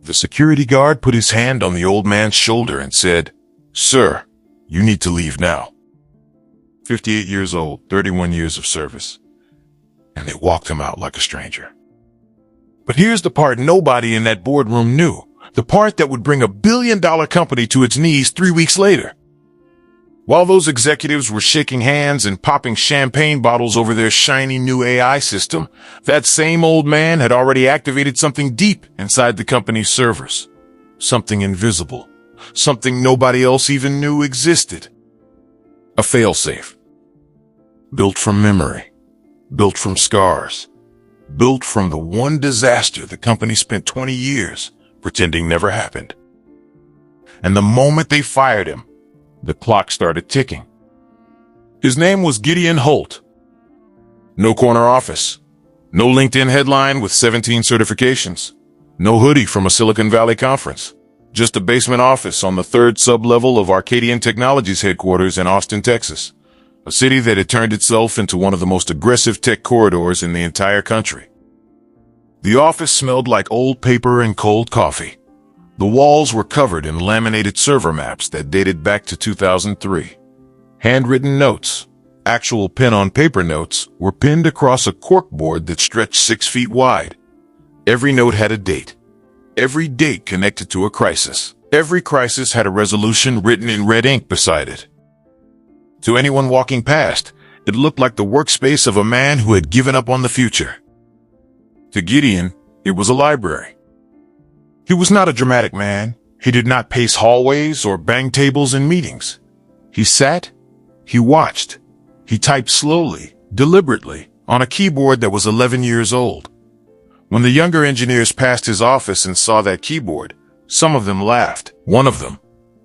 The security guard put his hand on the old man's shoulder and said, "Sir, you need to leave now." 58 years old, 31 years of service. And they walked him out like a stranger. But here's the part nobody in that boardroom knew. The part that would bring a billion-dollar company to its knees 3 weeks later. While those executives were shaking hands and popping champagne bottles over their shiny new AI system, that same old man had already activated something deep inside the company's servers. Something invisible. Something nobody else even knew existed. A failsafe. Built from memory. Built from scars. Built from the one disaster the company spent 20 years pretending never happened. And the moment they fired him, the clock started ticking. His name was Gideon Holt. No corner office. No LinkedIn headline with 17 certifications. No hoodie from a Silicon Valley conference. Just a basement office on the third sub-level of Gideon Technologies headquarters in Austin, Texas. A city that had turned itself into one of the most aggressive tech corridors in the entire country. The office smelled like old paper and cold coffee. The walls were covered in laminated server maps that dated back to 2003. Handwritten notes, actual pen-on-paper notes, were pinned across a corkboard that stretched 6 feet wide. Every note had a date. Every date connected to a crisis. Every crisis had a resolution written in red ink beside it. To anyone walking past, it looked like the workspace of a man who had given up on the future. To Gideon, it was a library. He was not a dramatic man. He did not pace hallways or bang tables in meetings. He sat, he watched, he typed slowly, deliberately, on a keyboard that was 11 years old. When the younger engineers passed his office and saw that keyboard, some of them laughed. One of them,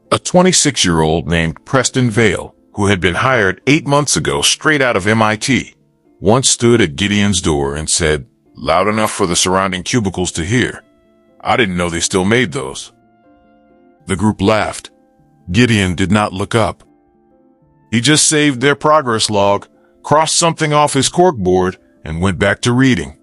a 26-year-old named Preston Vale, who had been hired 8 months ago straight out of MIT, once stood at Gideon's door and said, loud enough for the surrounding cubicles to hear, "I didn't know they still made those." The group laughed. Gideon did not look up. He just saved their progress log, crossed something off his corkboard, and went back to reading.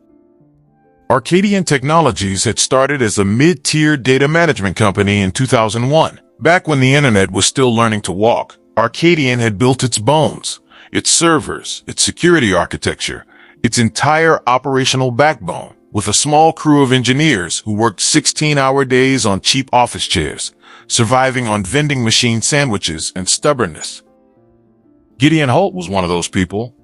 Gideon Technologies had started as a mid-tier data management company in 2001. Back when the internet was still learning to walk, Gideon had built its bones, its servers, its security architecture, its entire operational backbone, with a small crew of engineers who worked 16-hour days on cheap office chairs, surviving on vending machine sandwiches and stubbornness. Gideon Holt was one of those people.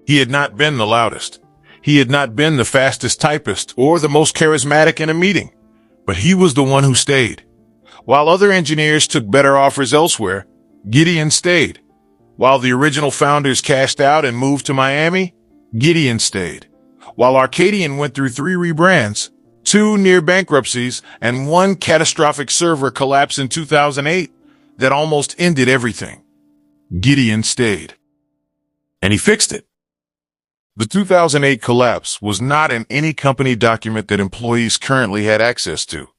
He had not been the loudest. He had not been the fastest typist or the most charismatic in a meeting, but he was the one who stayed. While other engineers took better offers elsewhere, Gideon stayed. While the original founders cashed out and moved to Miami, Gideon stayed. While Gideon went through 3 rebrands, 2 near bankruptcies, and 1 catastrophic server collapse in 2008 that almost ended everything, Gideon stayed. And he fixed it. The 2008 collapse was not in any company document that employees currently had access to.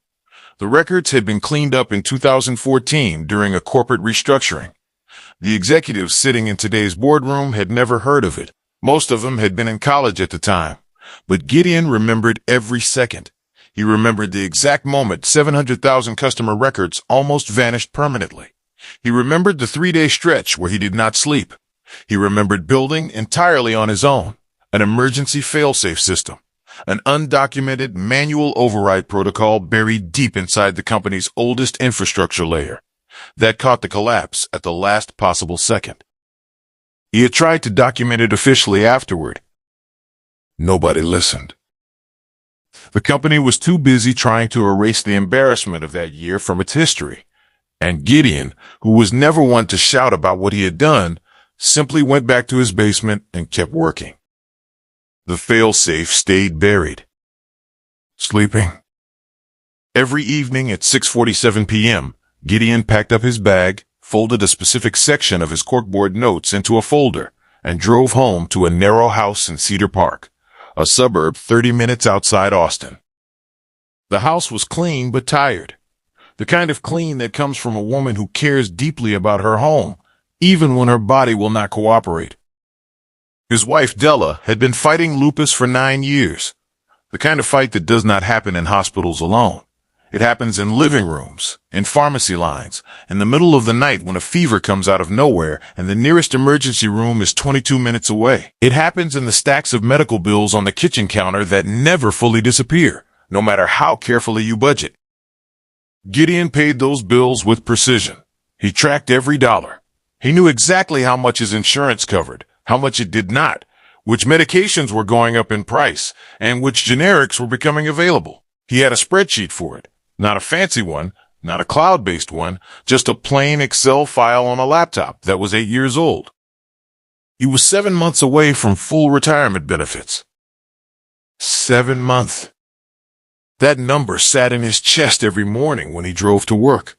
The records had been cleaned up in 2014 during a corporate restructuring. The executives sitting in today's boardroom had never heard of it. Most of them had been in college at the time. But Gideon remembered every second. He remembered the exact moment 700,000 customer records almost vanished permanently. He remembered the 3-day stretch where he did not sleep. He remembered building entirely on his own an emergency failsafe system, an undocumented manual override protocol buried deep inside the company's oldest infrastructure layer that caught the collapse at the last possible second. He had tried to document it officially afterward. Nobody listened. The company was too busy trying to erase the embarrassment of that year from its history, and Gideon, who was never one to shout about what he had done, simply went back to his basement and kept working. The failsafe stayed buried. Sleeping. Every evening at 6:47 p.m., Gideon packed up his bag, folded a specific section of his corkboard notes into a folder, and drove home to a narrow house in Cedar Park, a suburb 30 minutes outside Austin. The house was clean but tired. The kind of clean that comes from a woman who cares deeply about her home, even when her body will not cooperate. His wife, Della, had been fighting lupus for 9 years, the kind of fight that does not happen in hospitals alone. It happens in living rooms, in pharmacy lines, in the middle of the night when a fever comes out of nowhere and the nearest emergency room is 22 minutes away. It happens in the stacks of medical bills on the kitchen counter that never fully disappear, no matter how carefully you budget. Gideon paid those bills with precision. He tracked every dollar. He knew exactly how much his insurance covered, how much it did not, which medications were going up in price, and which generics were becoming available. He had a spreadsheet for it. Not a fancy one, not a cloud-based one, just a plain Excel file on a laptop that was 8 years old. He was 7 months away from full retirement benefits. 7 months. That number sat in his chest every morning when he drove to work.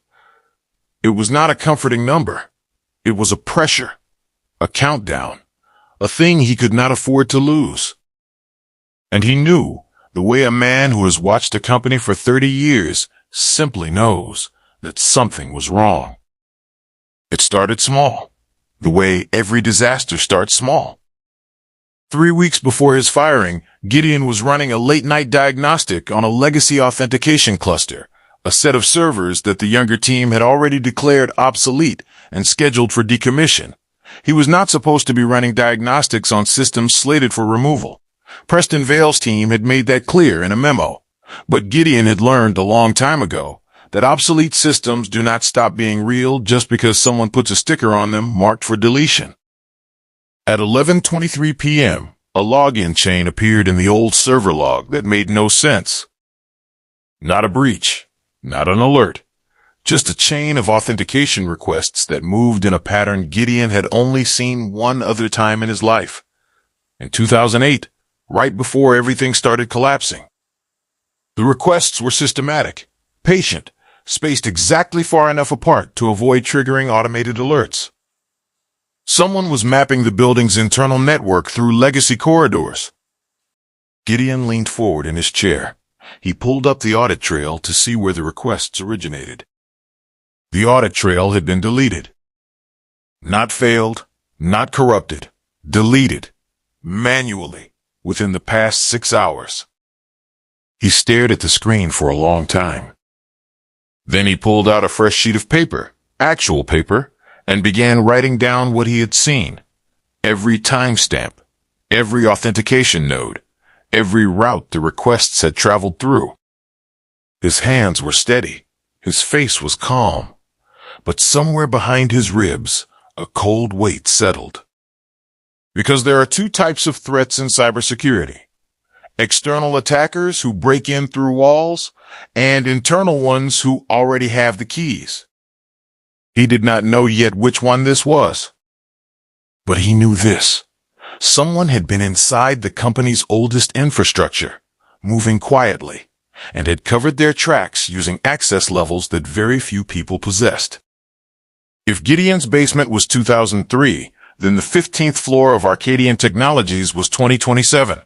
It was not a comforting number. It was a pressure, a countdown, a thing he could not afford to lose. And he knew, the way a man who has watched a company for 30 years simply knows, that something was wrong. It started small, the way every disaster starts small. 3 weeks before his firing, Gideon was running a late-night diagnostic on a legacy authentication cluster, a set of servers that the younger team had already declared obsolete and scheduled for decommission. He was not supposed to be running diagnostics on systems slated for removal. Preston Vale's team had made that clear in a memo, but Gideon had learned a long time ago that obsolete systems do not stop being real just because someone puts a sticker on them marked for deletion. At 11:23 p.m., a login chain appeared in the old server log that made no sense. Not a breach, not an alert, just a chain of authentication requests that moved in a pattern Gideon had only seen one other time in his life. In 2008, right before everything started collapsing. The requests were systematic, patient, spaced exactly far enough apart to avoid triggering automated alerts. Someone was mapping the building's internal network through legacy corridors. Gideon leaned forward in his chair. He pulled up the audit trail to see where the requests originated. The audit trail had been deleted. Not failed, not corrupted, deleted, manually, within the past 6 hours. He stared at the screen for a long time. Then he pulled out a fresh sheet of paper, actual paper, and began writing down what he had seen. Every timestamp, every authentication node, every route the requests had traveled through. His hands were steady. His face was calm. But somewhere behind his ribs, a cold weight settled. Because there are two types of threats in cybersecurity. External attackers who break in through walls, and internal ones who already have the keys. He did not know yet which one this was. But he knew this. Someone had been inside the company's oldest infrastructure, moving quietly, and had covered their tracks using access levels that very few people possessed. If Gideon's basement was 2003, then the 15th floor of Arcadian Technologies was 2027.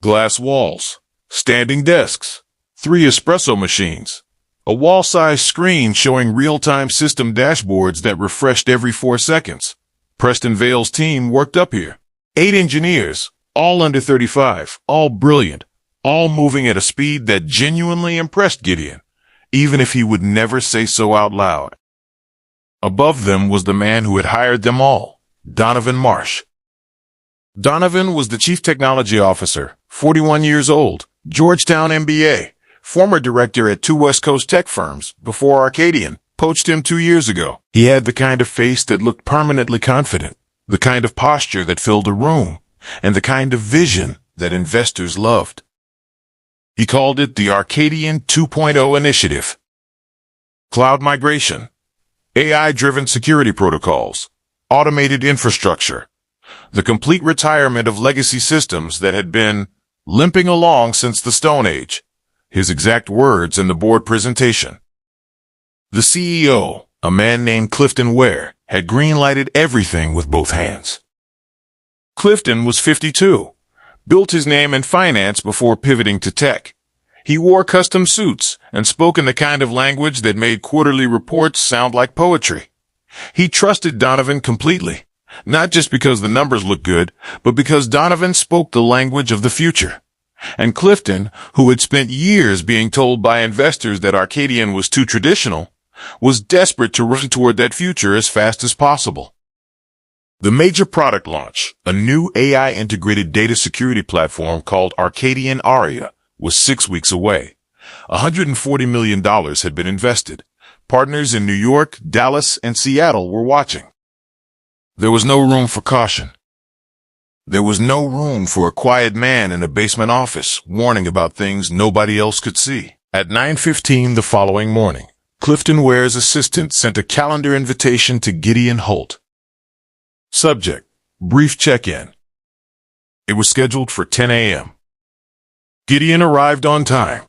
Glass walls, standing desks, 3 espresso machines, a wall-sized screen showing real-time system dashboards that refreshed every 4 seconds. Preston Vale's team worked up here. 8 engineers, all under 35, all brilliant, all moving at a speed that genuinely impressed Gideon, even if he would never say so out loud. Above them was the man who had hired them all, Donovan Marsh. Donovan was the Chief Technology Officer, 41 years old, Georgetown MBA, former director at 2 West Coast tech firms before Arcadian poached him 2 years ago. He had the kind of face that looked permanently confident, the kind of posture that filled a room, and the kind of vision that investors loved. He called it the Arcadian 2.0 initiative. Cloud migration, AI-driven security protocols, automated infrastructure, the complete retirement of legacy systems that had been limping along since the Stone Age. His exact words in the board presentation. The CEO, a man named Clifton Ware, had green-lighted everything with both hands. Clifton was 52, built his name in finance before pivoting to tech. He wore custom suits and spoke in the kind of language that made quarterly reports sound like poetry. He trusted Donovan completely, not just because the numbers looked good, but because Donovan spoke the language of the future. And Clifton, who had spent years being told by investors that Arcadian was too traditional, was desperate to run toward that future as fast as possible. The major product launch, a new AI-integrated data security platform called Arcadian Aria, was 6 weeks away. $140 million had been invested. Partners in New York, Dallas, and Seattle were watching. There was no room for caution. There was no room for a quiet man in a basement office warning about things nobody else could see. At 9:15 the following morning, Clifton Ware's assistant sent a calendar invitation to Gideon Holt. Subject: brief check-in. It was scheduled for 10 a.m. Gideon arrived on time.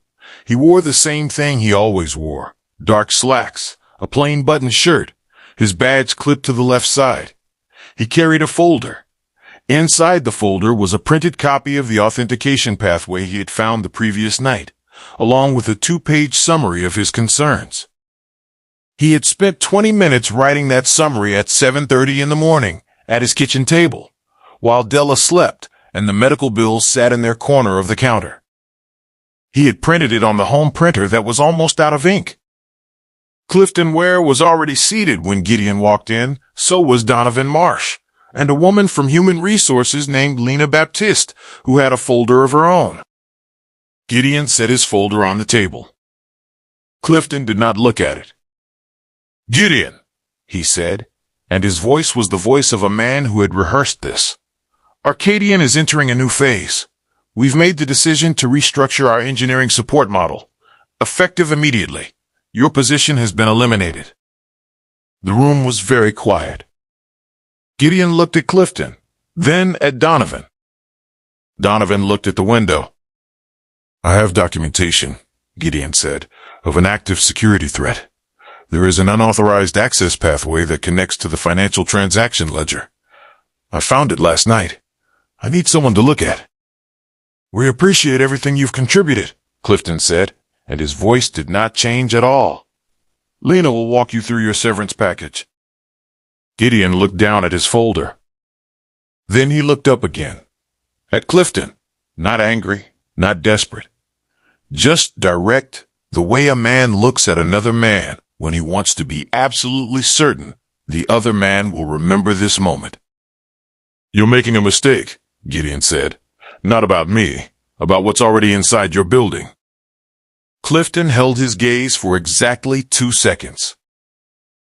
He wore the same thing he always wore: dark slacks, a plain button shirt, his badge clipped to the left side. He carried a folder. Inside the folder was a printed copy of the authentication pathway he had found the previous night, along with a 2-page summary of his concerns. He had spent 20 minutes writing that summary at 7:30 in the morning at his kitchen table, while Della slept and the medical bills sat in their corner of the counter. He had printed it on the home printer that was almost out of ink. Clifton Ware was already seated when Gideon walked in, so was Donovan Marsh, and a woman from Human Resources named Lena Baptiste, who had a folder of her own. Gideon set his folder on the table. Clifton did not look at it. "Gideon," he said, and his voice was the voice of a man who had rehearsed this. "Arcadian is entering a new phase. We've made the decision to restructure our engineering support model, effective immediately. Your position has been eliminated." The room was very quiet. Gideon looked at Clifton, then at Donovan. Donovan looked at the window. "I have documentation," Gideon said, "of an active security threat. There is an unauthorized access pathway that connects to the financial transaction ledger. I found it last night. I need someone to look at." "We appreciate everything you've contributed," Clifton said, and his voice did not change at all. "Lena will walk you through your severance package." Gideon looked down at his folder. Then he looked up again. At Clifton, not angry, not desperate. Just direct, the way a man looks at another man when he wants to be absolutely certain the other man will remember this moment. "You're making a mistake," Gideon said. "Not about me, about what's already inside your building." Clifton held his gaze for exactly 2 seconds.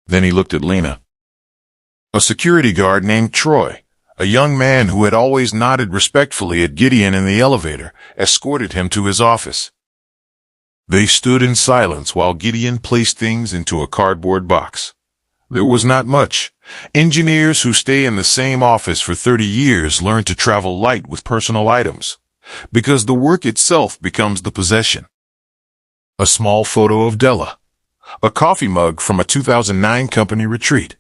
Then he looked at Lena. A security guard named Troy, a young man who had always nodded respectfully at Gideon in the elevator, escorted him to his office. They stood in silence while Gideon placed things into a cardboard box. There was not much. Engineers who stay in the same office for 30 years learn to travel light with personal items, because the work itself becomes the possession. A small photo of Della, a coffee mug from a 2009 company retreat,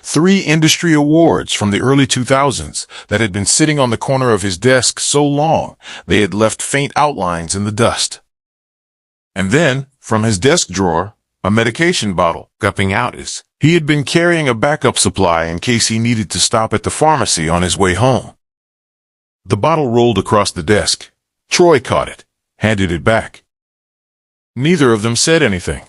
3 industry awards from the early 2000s that had been sitting on the corner of his desk so long they had left faint outlines in the dust. And then, from his desk drawer, a medication bottle, gupping out as he had been carrying a backup supply in case he needed to stop at the pharmacy on his way home. The bottle rolled across the desk. Troy caught it, handed it back. Neither of them said anything.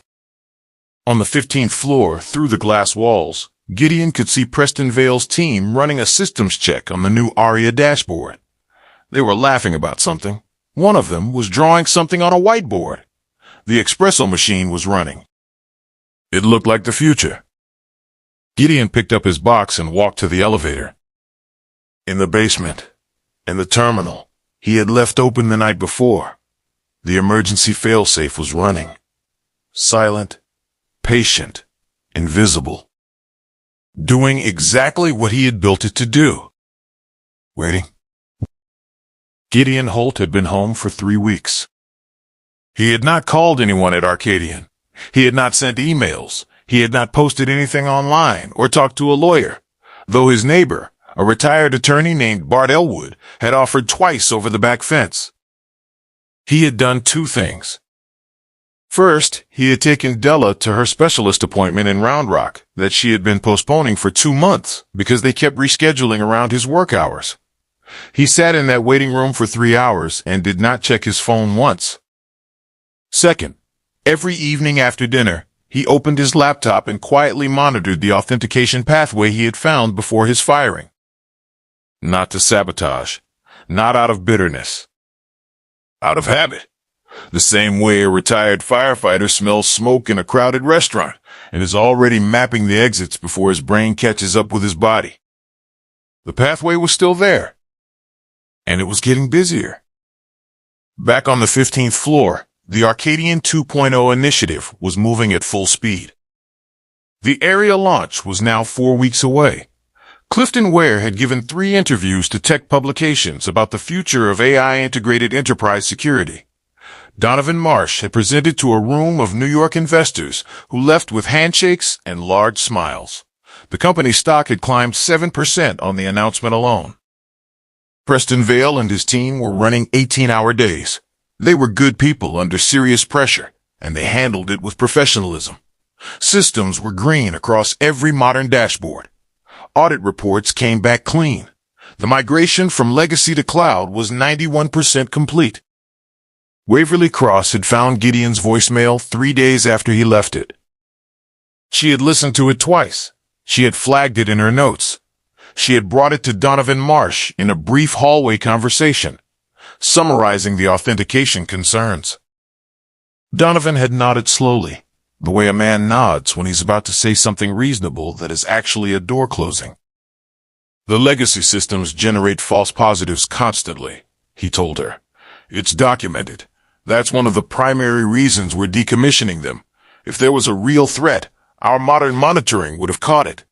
On the 15th floor, through the glass walls, Gideon could see Preston Vale's team running a systems check on the new Aria dashboard. They were laughing about something. One of them was drawing something on a whiteboard. The espresso machine was running. It looked like the future. Gideon picked up his box and walked to the elevator. In the basement, in the terminal, he had left open the night before. The emergency failsafe was running. Silent, patient, invisible. Doing exactly what he had built it to do. Waiting. Gideon Holt had been home for 3 weeks. He had not called anyone at Arcadian. He had not sent emails. He had not posted anything online or talked to a lawyer, though his neighbor, a retired attorney named Bart Elwood, had offered twice over the back fence. He had done 2 things. First, he had taken Della to her specialist appointment in Round Rock that she had been postponing for 2 months because they kept rescheduling around his work hours. He sat in that waiting room for 3 hours and did not check his phone once. Second, every evening after dinner, he opened his laptop and quietly monitored the authentication pathway he had found before his firing. Not to sabotage, not out of bitterness. Out of habit. The same way a retired firefighter smells smoke in a crowded restaurant and is already mapping the exits before his brain catches up with his body. The pathway was still there, and it was getting busier. Back on the 15th floor, the Arcadian 2.0 initiative was moving at full speed. The area launch was now 4 weeks away. Clifton Ware had given 3 interviews to tech publications about the future of AI-integrated enterprise security. Donovan Marsh had presented to a room of New York investors who left with handshakes and large smiles. The company's stock had climbed 7% on the announcement alone. Preston Vale and his team were running 18-hour days. They were good people under serious pressure, and they handled it with professionalism. Systems were green across every modern dashboard. Audit reports came back clean. The migration from legacy to cloud was 91% complete. Waverly Cross had found Gideon's voicemail 3 days after he left it. She had listened to it twice. She had flagged it in her notes. She had brought it to Donovan Marsh in a brief hallway conversation, summarizing the authentication concerns. Donovan had nodded slowly, the way a man nods when he's about to say something reasonable that is actually a door closing. The legacy systems generate false positives constantly, he told her. It's documented. That's one of the primary reasons we're decommissioning them. If there was a real threat, our modern monitoring would have caught it.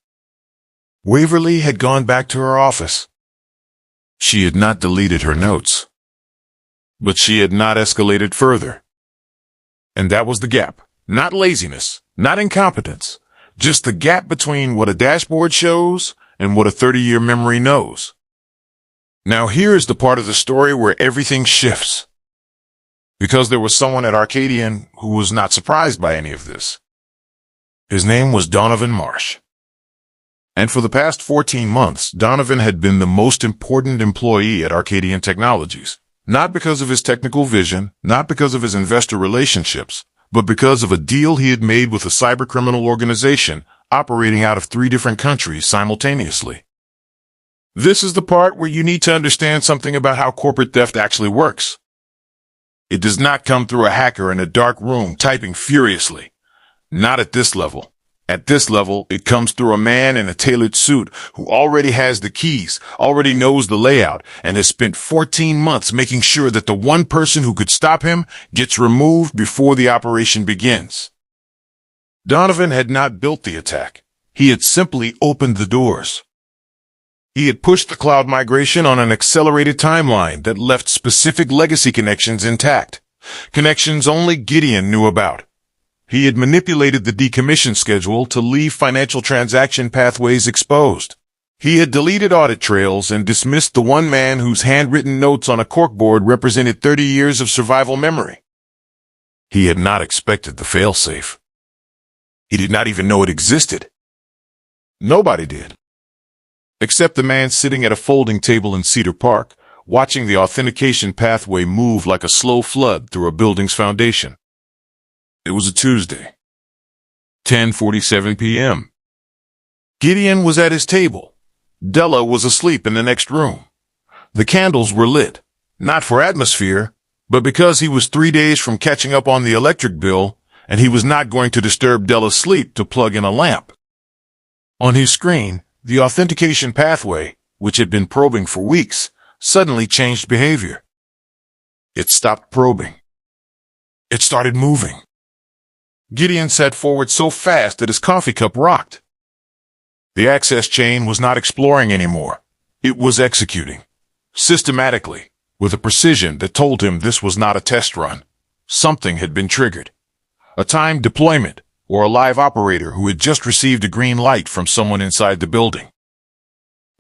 Waverly had gone back to her office. She had not deleted her notes, but she had not escalated further. And that was the gap. Not laziness, not incompetence, just the gap between what a dashboard shows and what a 30-year memory knows. Now here is the part of the story where everything shifts. Because there was someone at Arcadian who was not surprised by any of this. His name was Donovan Marsh. And for the past 14 months, Donovan had been the most important employee at Arcadian Technologies. Not because of his technical vision, not because of his investor relationships, but because of a deal he had made with a cybercriminal organization operating out of 3 different countries simultaneously. This is the part where you need to understand something about how corporate theft actually works. It does not come through a hacker in a dark room typing furiously. Not at this level. At this level, it comes through a man in a tailored suit who already has the keys, already knows the layout, and has spent 14 months making sure that the one person who could stop him gets removed before the operation begins. Donovan had not built the attack. He had simply opened the doors. He had pushed the cloud migration on an accelerated timeline that left specific legacy connections intact, connections only Gideon knew about. He had manipulated the decommission schedule to leave financial transaction pathways exposed. He had deleted audit trails and dismissed the one man whose handwritten notes on a corkboard represented 30 years of survival memory. He had not expected the failsafe. He did not even know it existed. Nobody did. Except the man sitting at a folding table in Cedar Park, watching the authentication pathway move like a slow flood through a building's foundation. It was a Tuesday, 10:47 p.m. Gideon was at his table. Della was asleep in the next room. The candles were lit, not for atmosphere, but because he was 3 days from catching up on the electric bill, and he was not going to disturb Della's sleep to plug in a lamp. On his screen, the authentication pathway, which had been probing for weeks, suddenly changed behavior. It stopped probing. It started moving. Gideon sat forward so fast that his coffee cup rocked. The access chain was not exploring anymore. It was executing. Systematically, with a precision that told him this was not a test run. Something had been triggered. A timed deployment, or a live operator who had just received a green light from someone inside the building.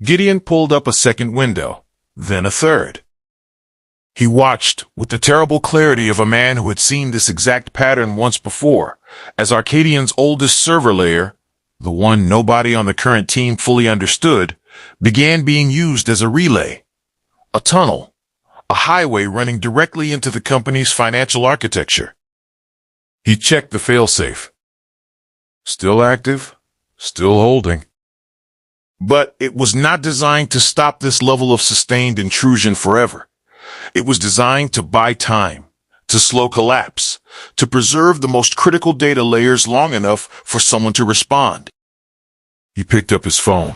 Gideon pulled up a second window, then a third. He watched, with the terrible clarity of a man who had seen this exact pattern once before, as Arcadian's oldest server layer, the one nobody on the current team fully understood, began being used as a relay. A tunnel. A highway running directly into the company's financial architecture. He checked the failsafe. Still active, still holding. But it was not designed to stop this level of sustained intrusion forever. It was designed to buy time, to slow collapse, to preserve the most critical data layers long enough for someone to respond. He picked up his phone.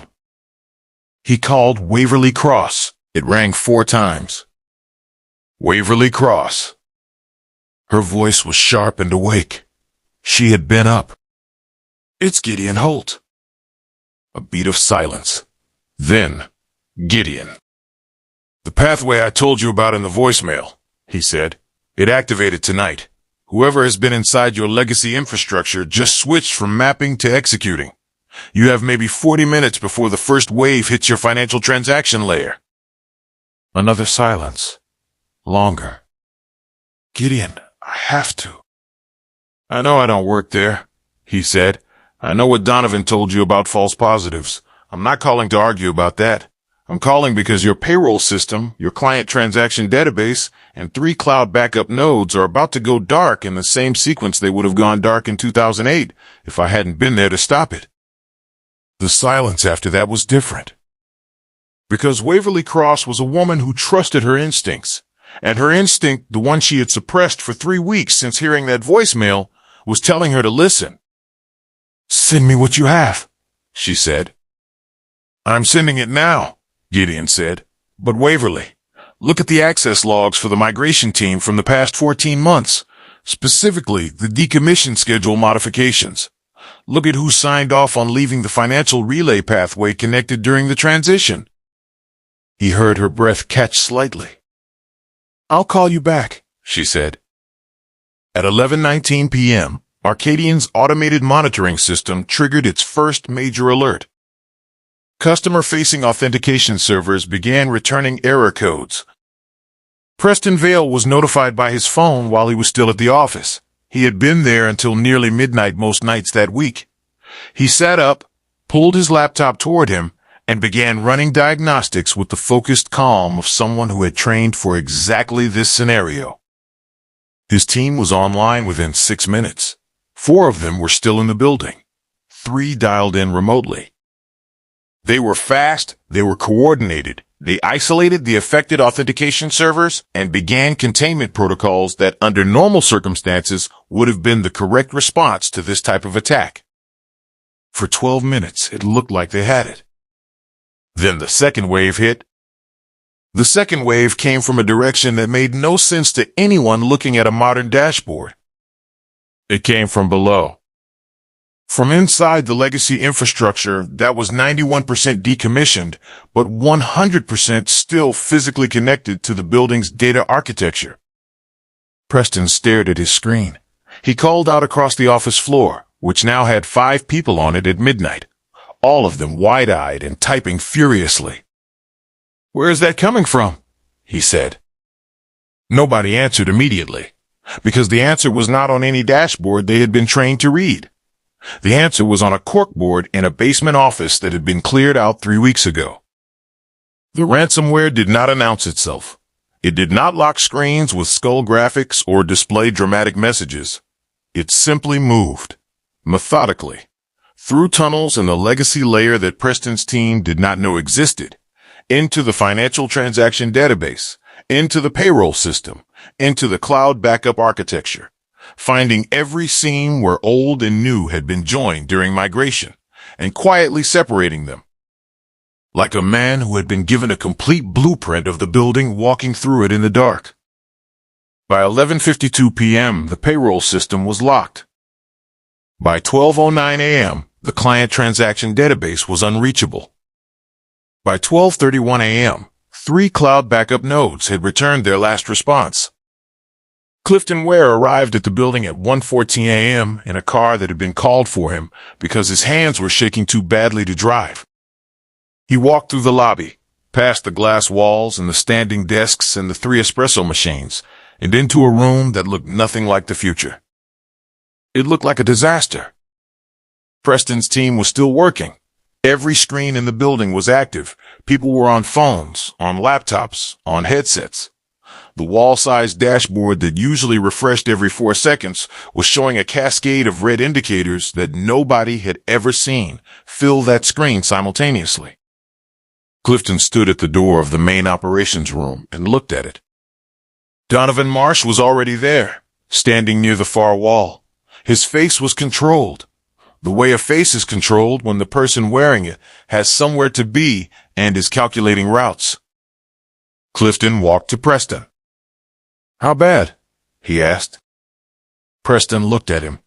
He called Waverly Cross. It rang 4 times. Waverly Cross. Her voice was sharp and awake. She had been up. It's Gideon Holt. A beat of silence. Then, Gideon. The pathway I told you about in the voicemail, he said. It activated tonight. Whoever has been inside your legacy infrastructure just switched from mapping to executing. You have maybe 40 minutes before the first wave hits your financial transaction layer. Another silence. Longer. Gideon, I have to. I know I don't work there, he said. I know what Donovan told you about false positives. I'm not calling to argue about that. I'm calling because your payroll system, your client transaction database, and 3 cloud backup nodes are about to go dark in the same sequence they would have gone dark in 2008 if I hadn't been there to stop it. The silence after that was different. Because Waverly Cross was a woman who trusted her instincts, and her instinct, the one she had suppressed for 3 weeks since hearing that voicemail, was telling her to listen. Send me what you have, she said. I'm sending it now, Gideon said. But Waverly, look at the access logs for the migration team from the past 14 months, specifically the decommission schedule modifications. Look at who signed off on leaving the financial relay pathway connected during the transition. He heard her breath catch slightly. I'll call you back, she said. At 11:19 p.m., Arcadian's automated monitoring system triggered its first major alert. Customer-facing authentication servers began returning error codes. Preston Vale was notified by his phone while he was still at the office. He had been there until nearly midnight most nights that week. He sat up, pulled his laptop toward him, and began running diagnostics with the focused calm of someone who had trained for exactly this scenario. His team was online within 6 minutes. 4 of them were still in the building. 3 dialed in remotely. They were fast, they were coordinated, they isolated the affected authentication servers and began containment protocols that under normal circumstances would have been the correct response to this type of attack. For 12 minutes, it looked like they had it. Then the second wave hit. The second wave came from a direction that made no sense to anyone looking at a modern dashboard. It came from below. From inside the legacy infrastructure that was 91% decommissioned, but 100% still physically connected to the building's data architecture. Preston stared at his screen. He called out across the office floor, which now had 5 people on it at midnight, all of them wide-eyed and typing furiously. Where is that coming from? He said. Nobody answered immediately, because the answer was not on any dashboard they had been trained to read. The answer was on a corkboard in a basement office that had been cleared out 3 weeks ago. The ransomware did not announce itself. It did not lock screens with skull graphics or display dramatic messages. It simply moved, methodically, through tunnels in the legacy layer that Preston's team did not know existed, into the financial transaction database, into the payroll system, into the cloud backup architecture, finding every seam where old and new had been joined during migration, and quietly separating them. Like a man who had been given a complete blueprint of the building walking through it in the dark. By 11:52 p.m., the payroll system was locked. By 12:09 a.m., the client transaction database was unreachable. By 12:31 a.m., 3 cloud backup nodes had returned their last response. Clifton Ware arrived at the building at 1:14 a.m. in a car that had been called for him because his hands were shaking too badly to drive. He walked through the lobby, past the glass walls and the standing desks and the 3 espresso machines, and into a room that looked nothing like the future. It looked like a disaster. Preston's team was still working. Every screen in the building was active. People were on phones, on laptops, on headsets. The wall-sized dashboard that usually refreshed every 4 seconds was showing a cascade of red indicators that nobody had ever seen fill that screen simultaneously. Clifton stood at the door of the main operations room and looked at it. Donovan Marsh was already there, standing near the far wall. His face was controlled, the way a face is controlled when the person wearing it has somewhere to be and is calculating routes. Clifton walked to Preston. "How bad?" he asked. Preston looked at him,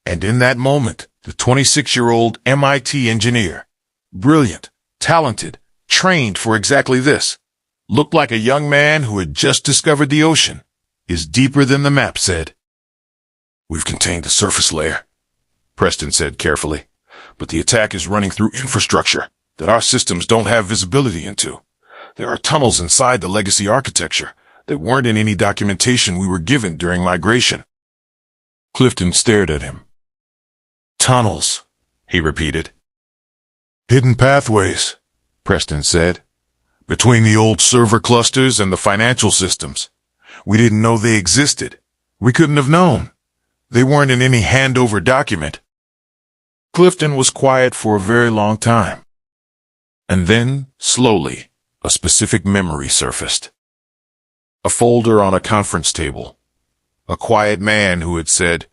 and in that moment, the 26-year-old MIT engineer, brilliant, talented, trained for exactly this, looked like a young man who had just discovered the ocean, is deeper than the map said. "We've contained the surface layer," Preston said carefully, "but the attack is running through infrastructure that our systems don't have visibility into. There are tunnels inside the legacy architecture that weren't in any documentation we were given during migration." Clifton stared at him. "Tunnels," he repeated. "Hidden pathways," Preston said, "between the old server clusters and the financial systems. We didn't know they existed. We couldn't have known. They weren't in any handover document." Clifton was quiet for a very long time. And then, slowly, a specific memory surfaced. A folder on a conference table. A quiet man who had said,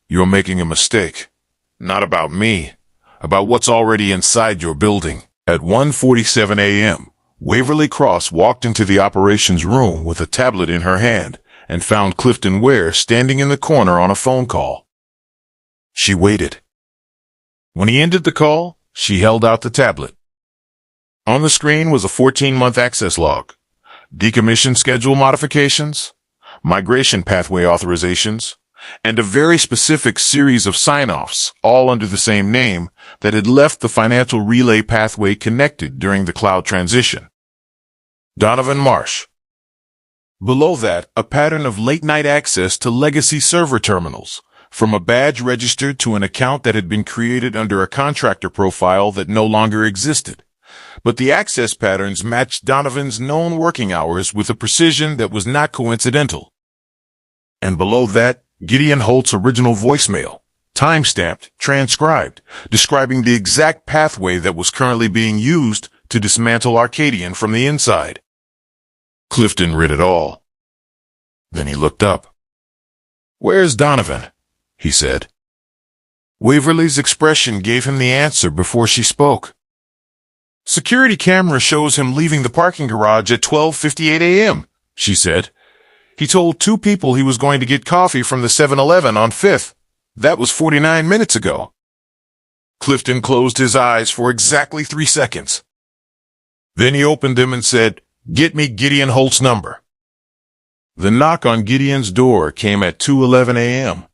"You're making a mistake. Not about me. About what's already inside your building." At 1:47 a.m., Waverly Cross walked into the operations room with a tablet in her hand and found Clifton Ware standing in the corner on a phone call. She waited. When he ended the call, she held out the tablet. On the screen was a 14-month access log, decommission schedule modifications, migration pathway authorizations, and a very specific series of sign-offs, all under the same name, that had left the financial relay pathway connected during the cloud transition. Donovan Marsh. Below that, a pattern of late-night access to legacy server terminals, from a badge registered to an account that had been created under a contractor profile that no longer existed. But the access patterns matched Donovan's known working hours with a precision that was not coincidental. And below that, Gideon Holt's original voicemail, time-stamped, transcribed, describing the exact pathway that was currently being used to dismantle Arcadian from the inside. Clifton read it all. Then he looked up. "Where's Donovan?" he said. Waverly's expression gave him the answer before she spoke. "Security camera shows him leaving the parking garage at 12:58 a.m., she said. "He told 2 people he was going to get coffee from the 7-Eleven on 5th. That was 49 minutes ago." Clifton closed his eyes for exactly 3 seconds. Then he opened them and said, "Get me Gideon Holt's number." The knock on Gideon's door came at 2:11 a.m.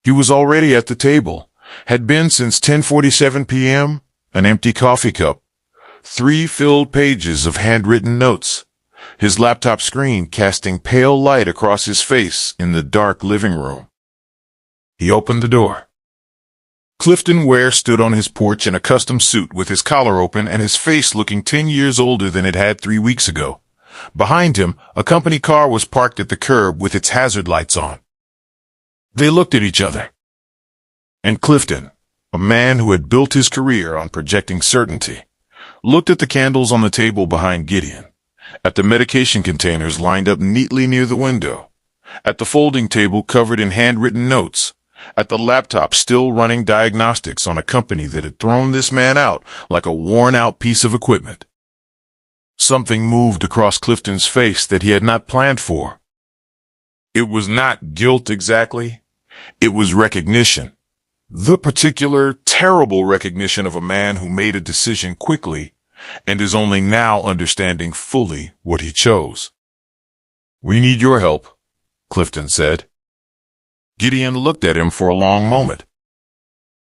He was already at the table, had been since 10:47 p.m., an empty coffee cup, 3 filled pages of handwritten notes, his laptop screen casting pale light across his face in the dark living room. He opened the door. Clifton Ware stood on his porch in a custom suit with his collar open and his face looking 10 years older than it had 3 weeks ago. Behind him, a company car was parked at the curb with its hazard lights on. They looked at each other. And Clifton, a man who had built his career on projecting certainty, looked at the candles on the table behind Gideon, at the medication containers lined up neatly near the window, at the folding table covered in handwritten notes, at the laptop still running diagnostics on a company that had thrown this man out like a worn-out piece of equipment. Something moved across Clifton's face that he had not planned for. It was not guilt exactly. It was recognition. The particular, terrible recognition of a man who made a decision quickly and is only now understanding fully what he chose. "We need your help," Clifton said. Gideon looked at him for a long moment.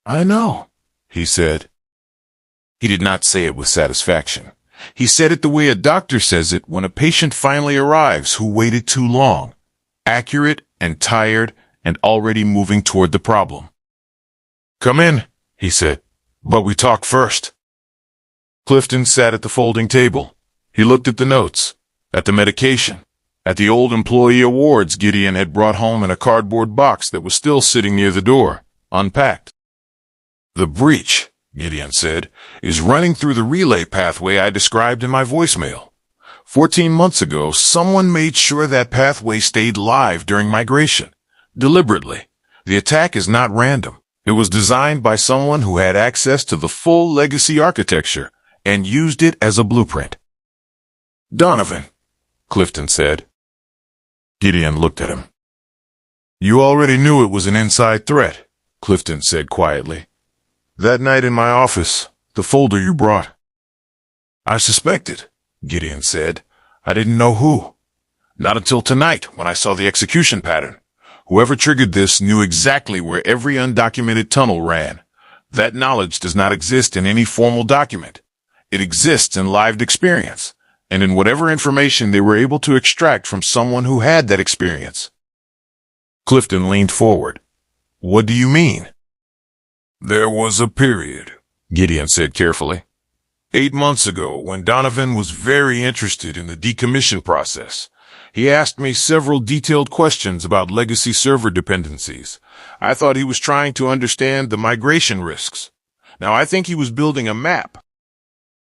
"I know," he said. He did not say it with satisfaction. He said it the way a doctor says it when a patient finally arrives who waited too long, accurate and tired and already moving toward the problem. "Come in," he said. But we talk first. Clifton sat at the folding table. He looked at the notes, at the medication, at the old employee awards Gideon had brought home in a cardboard box that was still sitting near the door, unpacked. The breach, Gideon said, is running through the relay pathway I described in my voicemail. 14 months ago, someone made sure that pathway stayed live during migration. Deliberately. The attack is not random. It was designed by someone who had access to the full legacy architecture and used it as a blueprint. Donovan, Clifton said. Gideon looked at him. You already knew it was an inside threat, Clifton said quietly. That night in my office, the folder you brought. I suspected, Gideon said. I didn't know who. Not until tonight, when I saw the execution pattern. Whoever triggered this knew exactly where every undocumented tunnel ran. That knowledge does not exist in any formal document. It exists in lived experience, and in whatever information they were able to extract from someone who had that experience. Clifton leaned forward. What do you mean? There was a period, Gideon said carefully. 8 months ago, when Donovan was very interested in the decommission process, he asked me several detailed questions about legacy server dependencies. I thought he was trying to understand the migration risks. Now I think he was building a map.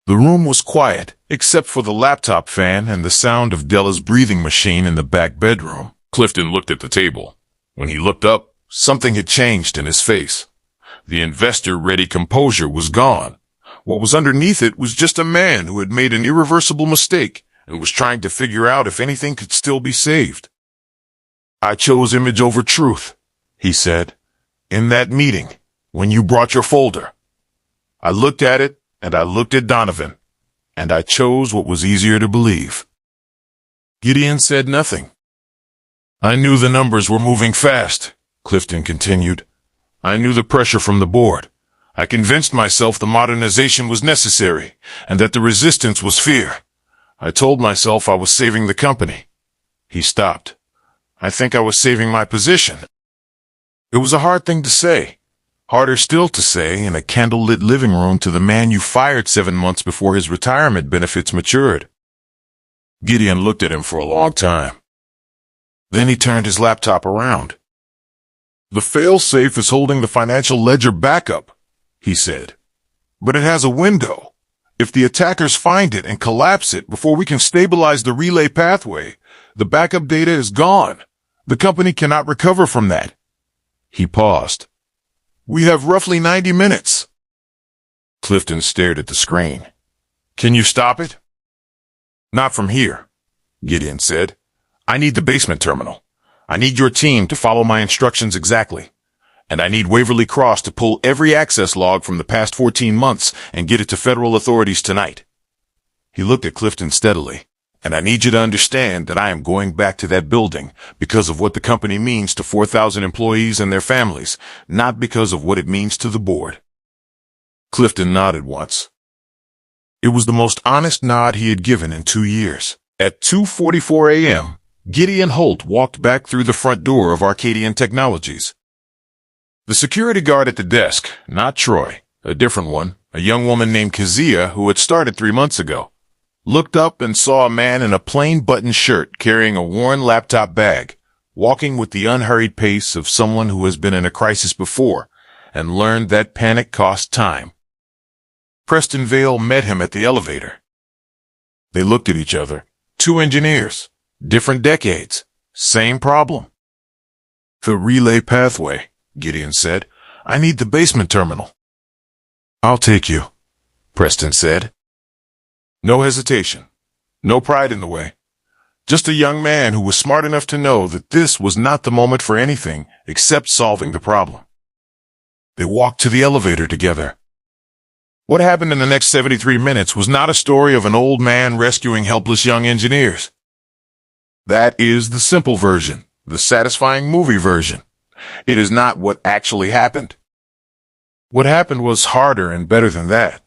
The room was quiet, except for the laptop fan and the sound of Della's breathing machine in the back bedroom. Clifton looked at the table. When he looked up, something had changed in his face. The investor-ready composure was gone. What was underneath it was just a man who had made an irreversible mistake and was trying to figure out if anything could still be saved. I chose image over truth, he said. In that meeting, when you brought your folder. I looked at it, and I looked at Donovan, and I chose what was easier to believe. Gideon said nothing. I knew the numbers were moving fast, Clifton continued. I knew the pressure from the board. I convinced myself the modernization was necessary, and that the resistance was fear. I told myself I was saving the company. He stopped. I think I was saving my position. It was a hard thing to say. Harder still to say in a candle-lit living room to the man you fired 7 months before his retirement benefits matured. Gideon looked at him for a long time. Then he turned his laptop around. The fail-safe is holding the financial ledger backup, he said. But it has a window. If the attackers find it and collapse it before we can stabilize the relay pathway, the backup data is gone. The company cannot recover from that. He paused. We have roughly 90 minutes. Clifton stared at the screen. Can you stop it? Not from here, Gideon said. I need the basement terminal. I need your team to follow my instructions exactly. And I need Waverly Cross to pull every access log from the past 14 months and get it to federal authorities tonight. He looked at Clifton steadily. And I need you to understand that I am going back to that building because of what the company means to 4,000 employees and their families, not because of what it means to the board. Clifton nodded once. It was the most honest nod he had given in 2 years. At 2:44 a.m., Gideon Holt walked back through the front door of Arcadian Technologies. The security guard at the desk, not Troy, a different one, a young woman named Kezia who had started 3 months ago, looked up and saw a man in a plain button shirt carrying a worn laptop bag, walking with the unhurried pace of someone who has been in a crisis before and learned that panic cost time. Preston Vale met him at the elevator. They looked at each other. 2 engineers, different decades, same problem. The relay pathway, Gideon said. I need the basement terminal. I'll take you, Preston said. No hesitation. No pride in the way. Just a young man who was smart enough to know that this was not the moment for anything except solving the problem. They walked to the elevator together. What happened in the next 73 minutes was not a story of an old man rescuing helpless young engineers. That is the simple version, the satisfying movie version. It is not what actually happened. What happened was harder and better than that.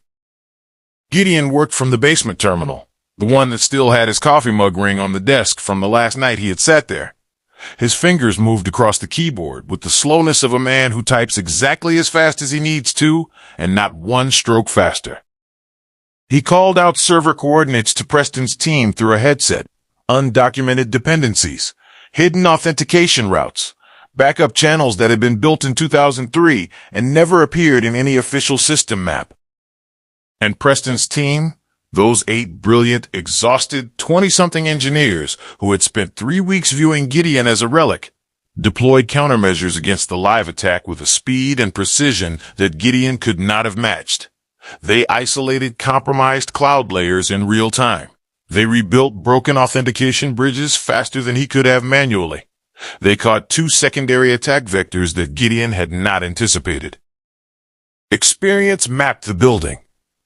Gideon worked from the basement terminal, the one that still had his coffee mug ring on the desk from the last night he had sat there. His fingers moved across the keyboard with the slowness of a man who types exactly as fast as he needs to, and not one stroke faster. He called out server coordinates to Preston's team through a headset, undocumented dependencies, hidden authentication routes, backup channels that had been built in 2003 and never appeared in any official system map. And Preston's team? Those 8 brilliant, exhausted, 20-something engineers who had spent 3 weeks viewing Gideon as a relic, deployed countermeasures against the live attack with a speed and precision that Gideon could not have matched. They isolated compromised cloud layers in real time. They rebuilt broken authentication bridges faster than he could have manually. They caught 2 secondary attack vectors that Gideon had not anticipated. Experience mapped the building.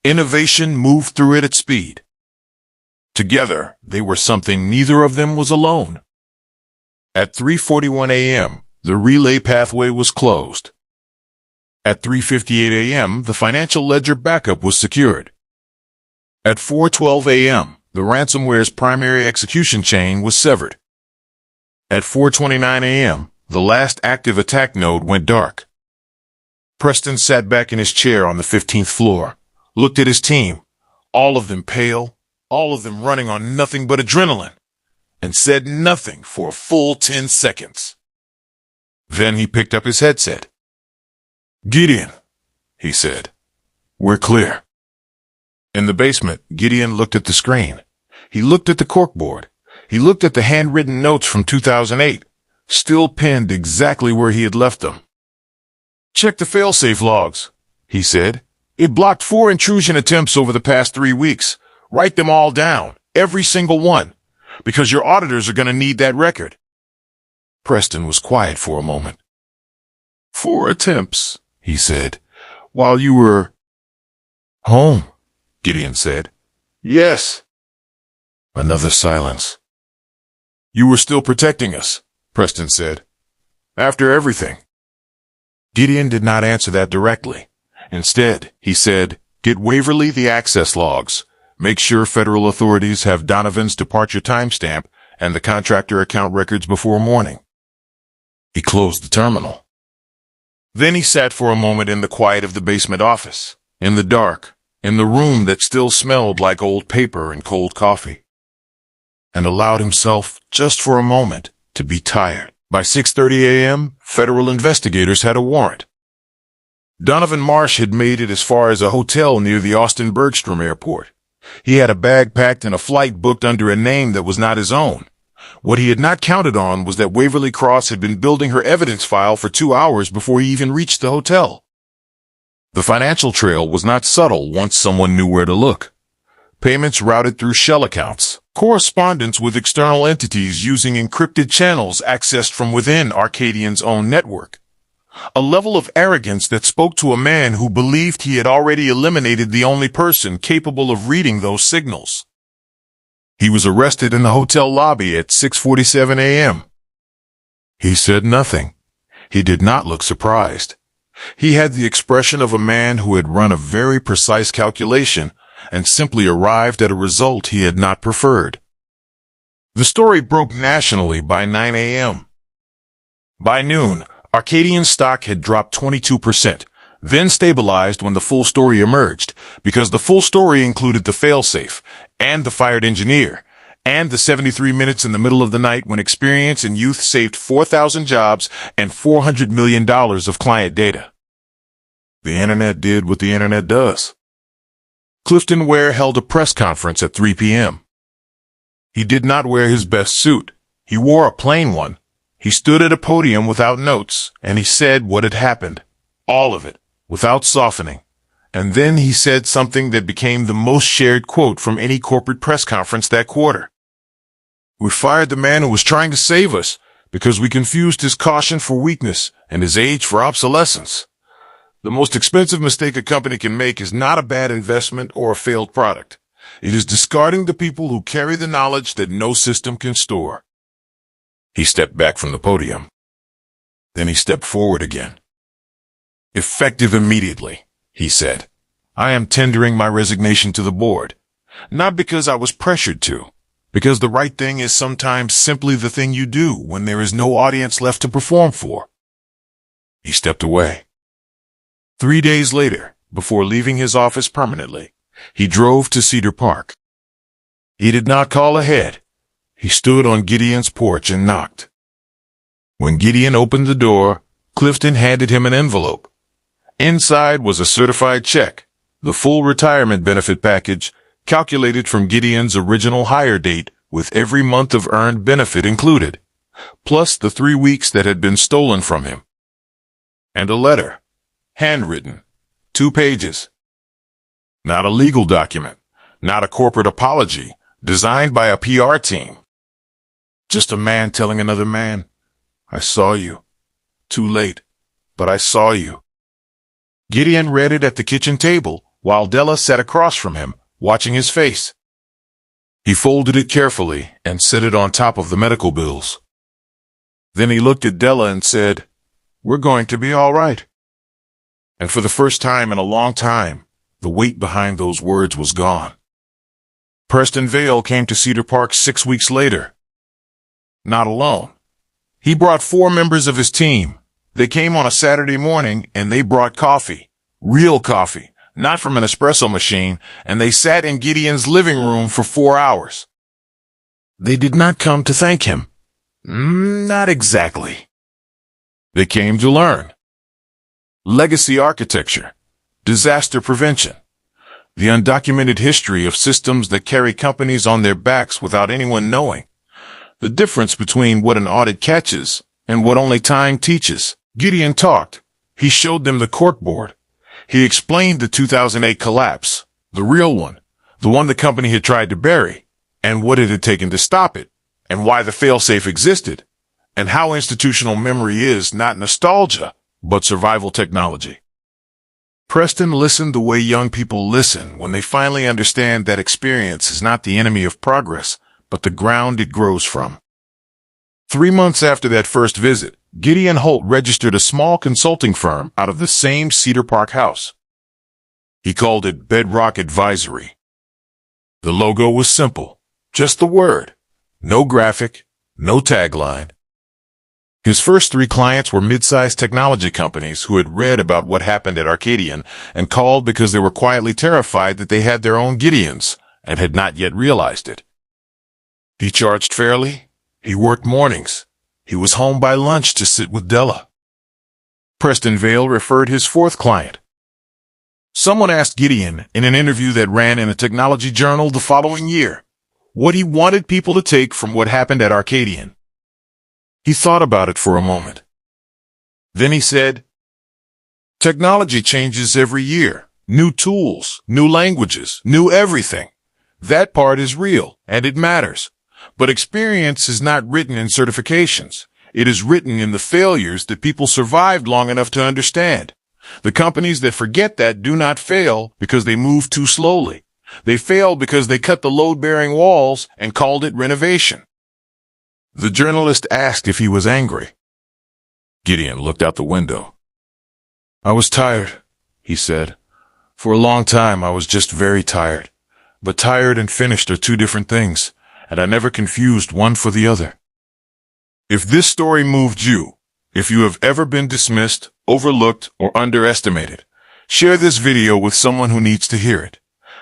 Innovation moved through it at speed. Together, they were something neither of them was alone. At 3:41 a.m., the relay pathway was closed. At 3:58 a.m., the financial ledger backup was secured. At 4:12 a.m., the ransomware's primary execution chain was severed. At 4:29 a.m., the last active attack node went dark. Preston sat back in his chair on the 15th floor, looked at his team, all of them pale, all of them running on nothing but adrenaline, and said nothing for a full 10 seconds. Then he picked up his headset. "Gideon," he said, "we're clear." In the basement, Gideon looked at the screen. He looked at the corkboard. He looked at the handwritten notes from 2008, still pinned exactly where he had left them. "Check the failsafe logs," he said. "It blocked 4 intrusion attempts over the past 3 weeks. Write them all down, every single one, because your auditors are going to need that record." Preston was quiet for a moment. "4 attempts," he said, "while you were home," Gideon said. "Yes." Another silence. "You were still protecting us," Preston said. "After everything." Gideon did not answer that directly. Instead, he said, "Get Waverly the access logs. Make sure federal authorities have Donovan's departure timestamp and the contractor account records before morning." He closed the terminal. Then he sat for a moment in the quiet of the basement office, in the dark, in the room that still smelled like old paper and cold coffee, and allowed himself, just for a moment, to be tired. By 6:30 a.m., federal investigators had a warrant. Donovan Marsh had made it as far as a hotel near the Austin Bergstrom Airport. He had a bag packed and a flight booked under a name that was not his own. What he had not counted on was that Waverly Cross had been building her evidence file for 2 hours before he even reached the hotel. The financial trail was not subtle once someone knew where to look. Payments routed through shell accounts, correspondence with external entities using encrypted channels accessed from within Arcadian's own network. A level of arrogance that spoke to a man who believed he had already eliminated the only person capable of reading those signals. He was arrested in the hotel lobby at 6:47 a.m. He said nothing. He did not look surprised. He had the expression of a man who had run a very precise calculation and simply arrived at a result he had not preferred. The story broke nationally by 9 a.m. By noon, Arcadian stock had dropped 22%, then stabilized when the full story emerged, because the full story included the failsafe, and the fired engineer, and the 73 minutes in the middle of the night when experience and youth saved 4,000 jobs and $400 million of client data. The internet did what the internet does. Clifton Ware held a press conference at 3 p.m. He did not wear his best suit. He wore a plain one. He stood at a podium without notes, and he said what had happened. All of it, without softening. And then he said something that became the most shared quote from any corporate press conference that quarter. "We fired the man who was trying to save us because we confused his caution for weakness and his age for obsolescence. The most expensive mistake a company can make is not a bad investment or a failed product. It is discarding the people who carry the knowledge that no system can store." He stepped back from the podium. Then he stepped forward again. "Effective immediately," he said. "I am tendering my resignation to the board, not because I was pressured to, Because the right thing is sometimes simply the thing you do when there is no audience left to perform for. He stepped away. 3 days later, before leaving his office permanently, he drove to Cedar Park. He did not call ahead. He stood on Gideon's porch and knocked. When Gideon opened the door, Clifton handed him an envelope. Inside was a certified check, the full retirement benefit package, calculated from Gideon's original hire date with every month of earned benefit included, plus the 3 weeks that had been stolen from him. And a letter, handwritten, 2 pages. Not a legal document, not a corporate apology, designed by a PR team. Just a man telling another man, I saw you. Too late, but I saw you. Gideon read it at the kitchen table, while Della sat across from him, watching his face. He folded it carefully and set it on top of the medical bills. Then he looked at Della and said, We're going to be all right. And for the first time in a long time, the weight behind those words was gone. Preston Vale came to Cedar Park 6 weeks later. Not alone. He brought 4 members of his team. They came on a Saturday morning and they brought coffee. Real coffee, not from an espresso machine, and they sat in Gideon's living room for 4 hours. They did not come to thank him. Not exactly. They came to learn. Legacy architecture, disaster prevention, the undocumented history of systems that carry companies on their backs without anyone knowing, the difference between what an audit catches and what only time teaches. Gideon talked. He showed them the corkboard. He explained the 2008 collapse, the real one, the one the company had tried to bury, and what it had taken to stop it, and why the failsafe existed, and how institutional memory is not nostalgia, but survival technology. Preston listened the way young people listen when they finally understand that experience is not the enemy of progress, but the ground it grows from. 3 months after that first visit, Gideon Holt registered a small consulting firm out of the same Cedar Park house. He called it Bedrock Advisory. The logo was simple, just the word, no graphic, no tagline. His first 3 clients were mid-sized technology companies who had read about what happened at Arcadian and called because they were quietly terrified that they had their own Gideons and had not yet realized it. He charged fairly. He worked mornings. He was home by lunch to sit with Della. Preston Vale referred his 4th client. Someone asked Gideon in an interview that ran in a technology journal the following year what he wanted people to take from what happened at Arcadian. He thought about it for a moment. Then he said, Technology changes every year. New tools, new languages, new everything. That part is real, and it matters. But experience is not written in certifications. It is written in the failures that people survived long enough to understand. The companies that forget that do not fail because they move too slowly. They fail because they cut the load-bearing walls and called it renovation. The journalist asked if he was angry. Gideon looked out the window. I was tired, he said. For a long time, I was just very tired. But tired and finished are 2 different things, and I never confused one for the other. If this story moved you, if you have ever been dismissed, overlooked, or underestimated, share this video with someone who needs to hear it.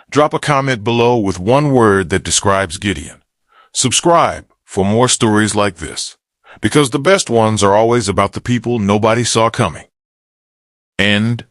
Drop a comment below with 1 word that describes Gideon. Subscribe for more stories like this, because the best ones are always about the people nobody saw coming. End